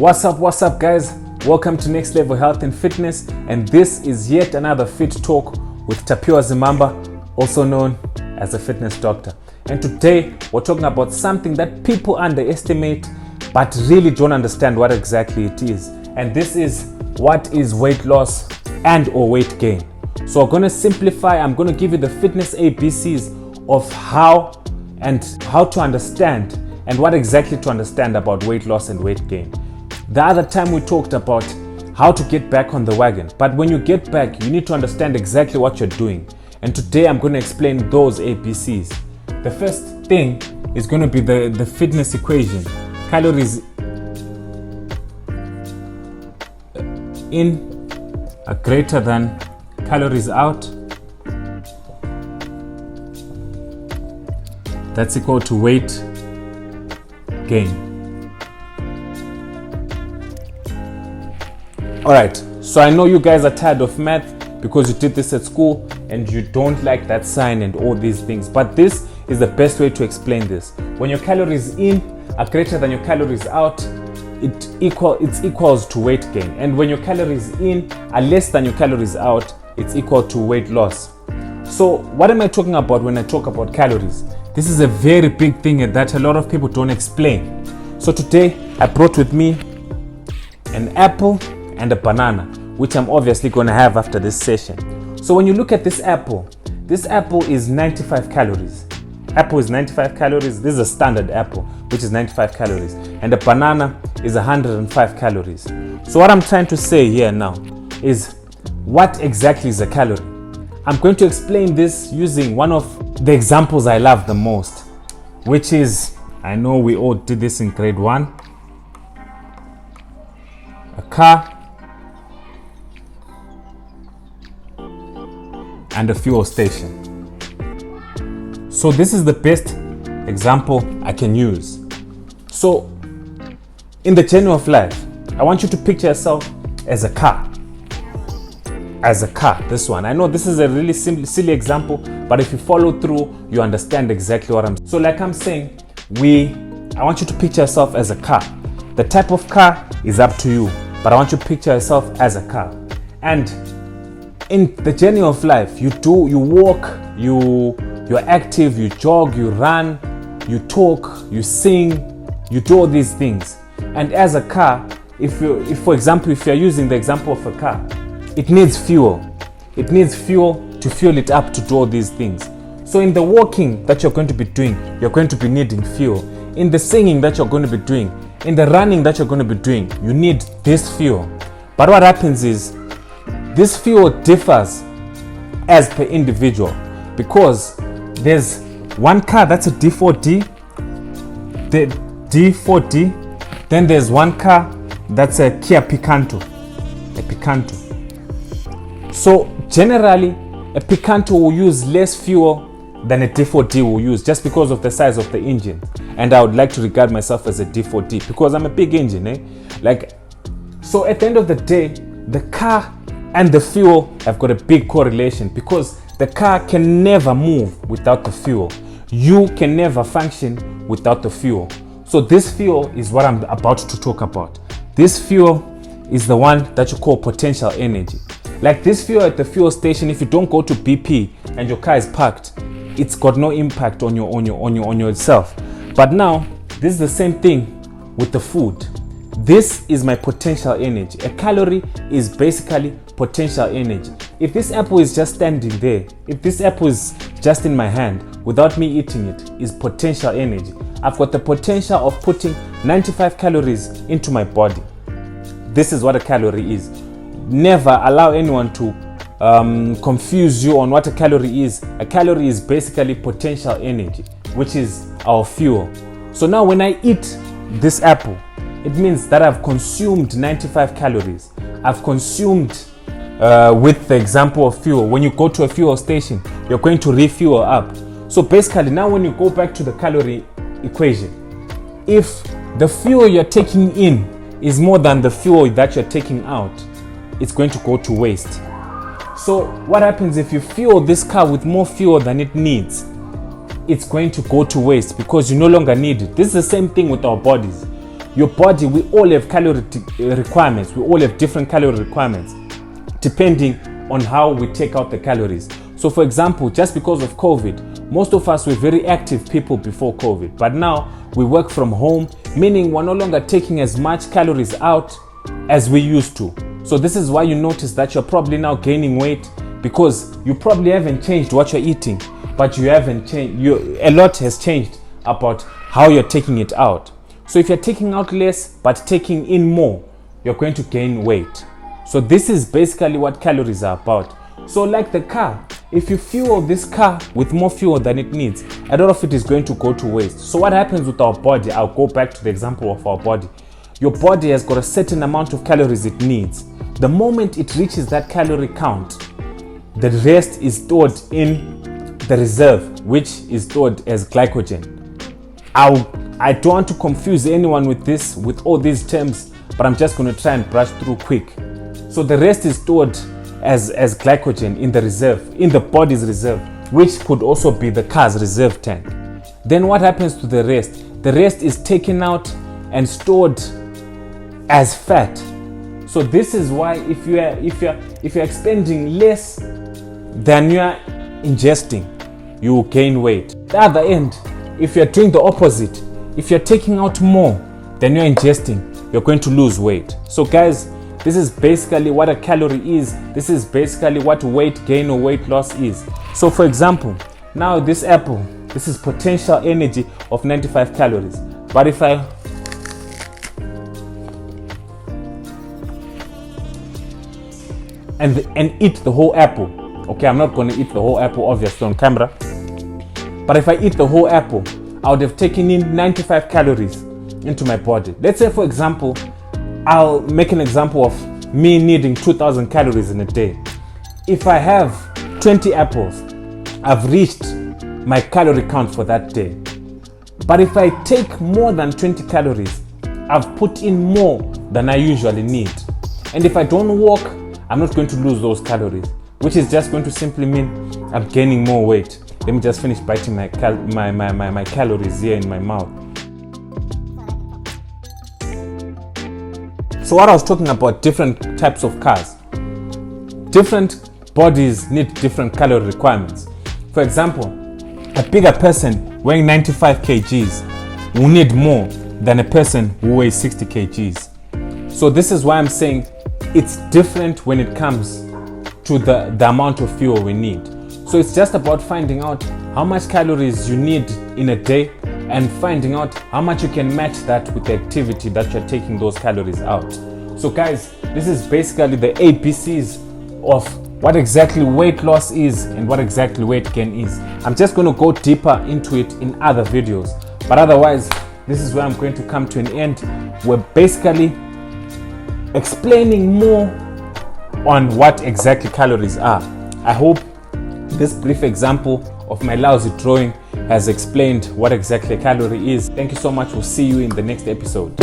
What's up guys? Welcome to Next Level Health and Fitness, and this is yet another Fit Talk with Tapiwa Zimamba, also known as a fitness doctor. And today we're talking about something that people underestimate but really don't understand what exactly it is. And this is what is weight loss and or weight gain. So I'm going to simplify, I'm going to give you the fitness ABCs of how to understand and what exactly to understand about weight loss and weight gain. The other time we talked about how to get back on the wagon, but when you get back, you need to understand exactly what you're doing. And today I'm going to explain those ABCs. The first thing is going to be the fitness equation. Calories in are greater than calories out. That's equal to weight gain. Alright, so I know you guys are tired of math because you did this at school and you don't like that sign and all these things, but this is the best way to explain this. When your calories in are greater than your calories out, it equals to weight gain, and when your calories in are less than your calories out, it's equal to weight loss. So what am I talking about when I talk about calories? This is a very big thing that a lot of people don't explain. So today I brought with me an apple and a banana, which I'm obviously going to have after this session. So when you look at this apple is 95 calories. Apple is 95 calories. This is a standard apple, which is 95 calories. And the banana is 105 calories. So what I'm trying to say here now is what exactly is a calorie? I'm going to explain this using one of the examples I love the most, which is, I know we all did this in grade 1, a car and a fuel station. So this is the best example I can use. So in the journey of life, I want you to picture yourself as a car. This one. I know this is a really silly example, but if you follow through, you understand exactly what I'm saying. So like I'm saying, I want you to picture yourself as a car. The type of car is up to you, but I want you to picture yourself as a car. And in the journey of life, you walk, you're active, you jog, you run, you talk, you sing, you do all these things. And as a car, if for example, if you're using the example of a car, it needs fuel. It needs fuel to fuel it up to do all these things. So in the walking that you're going to be doing, you're going to be needing fuel. In the singing that you're going to be doing, in the running that you're going to be doing, you need this fuel. But what happens is, this fuel differs as per individual, because there's one car that's a D4D, the D4D, then there's one car that's a Kia Picanto, a Picanto. So generally, a Picanto will use less fuel than a D4D will use, just because of the size of the engine. And I would like to regard myself as a D4D because I'm a big engine, So at the end of the day, the car and the fuel have got a big correlation, because the car can never move without the fuel. You can never function without the fuel. So this fuel is what I'm about to talk about. This fuel is the one that you call potential energy. Like this fuel at the fuel station, if you don't go to BP and your car is parked, it's got no impact on yourself. But now, this is the same thing with the food. This is my potential energy. A calorie is basically potential energy. If this apple is just standing there, if this apple is just in my hand without me eating it, is potential energy. I've got the potential of putting 95 calories into my body. This is what a calorie is. Never allow anyone to confuse you on what a calorie is. A calorie is basically potential energy, which is our fuel. So now when I eat this apple, it means that I've consumed 95 calories. I've consumed, with the example of fuel, when you go to a fuel station, you're going to refuel up. So basically now when you go back to the calorie equation, if the fuel you're taking in is more than the fuel that you're taking out, it's going to go to waste. So what happens if you fuel this car with more fuel than it needs? It's going to go to waste because you no longer need it. This is the same thing with our bodies. your body, we all have calorie requirements. We all have different calorie requirements depending on how we take out the calories. So for example, just because of COVID, most of us were very active people before COVID, but now we work from home, meaning we're no longer taking as much calories out as we used to. So this is why you notice that you're probably now gaining weight, because you probably haven't changed what you're eating, but you haven't changed, a lot has changed about how you're taking it out. So if you're taking out less but taking in more, you're going to gain weight. So this is basically what calories are about. So like the car, if you fuel this car with more fuel than it needs, a lot of it is going to go to waste. So what happens with our body, I'll go back to the example of our body. Your body has got a certain amount of calories it needs. The moment it reaches that calorie count, the rest is stored in the reserve, which is stored as glycogen. I don't want to confuse anyone with this, with all these terms, but I'm just going to try and brush through quick. So the rest is stored as glycogen in the reserve, in the body's reserve, which could also be the car's reserve tank. Then what happens to the rest? The rest is taken out and stored as fat. So this is why if you're expending less than you are ingesting, you will gain weight. The other end, if you're doing the opposite, if you're taking out more than you're ingesting, you're going to lose weight. So guys, this is basically what a calorie is. This is basically what weight gain or weight loss is. So for example, now this apple, this is potential energy of 95 calories. But if I and eat the whole apple, okay, I'm not going to eat the whole apple obviously on camera, but if I eat the whole apple, I would have taken in 95 calories into my body. Let's say for example, I'll make an example of me needing 2000 calories in a day. If I have 20 apples, I've reached my calorie count for that day. But if I take more than 20 calories, I've put in more than I usually need. And if I don't walk, I'm not going to lose those calories, which is just going to simply mean I'm gaining more weight. Let me just finish biting my calories here in my mouth. So what I was talking about, different types of cars. Different bodies need different calorie requirements. For example, a bigger person weighing 95 kgs will need more than a person who weighs 60 kgs. So this is why I'm saying it's different when it comes to the amount of fuel we need. So it's just about finding out how much calories you need in a day and finding out how much you can match that with the activity that you're taking those calories out. So guys, this is basically the ABCs of what exactly weight loss is and what exactly weight gain is. I'm just going to go deeper into it in other videos, but otherwise this is where I'm going to come to an end. We're basically explaining more on what exactly calories are. I hope this brief example of my lousy drawing has explained what exactly a calorie is. Thank you so much. We'll see you in the next episode.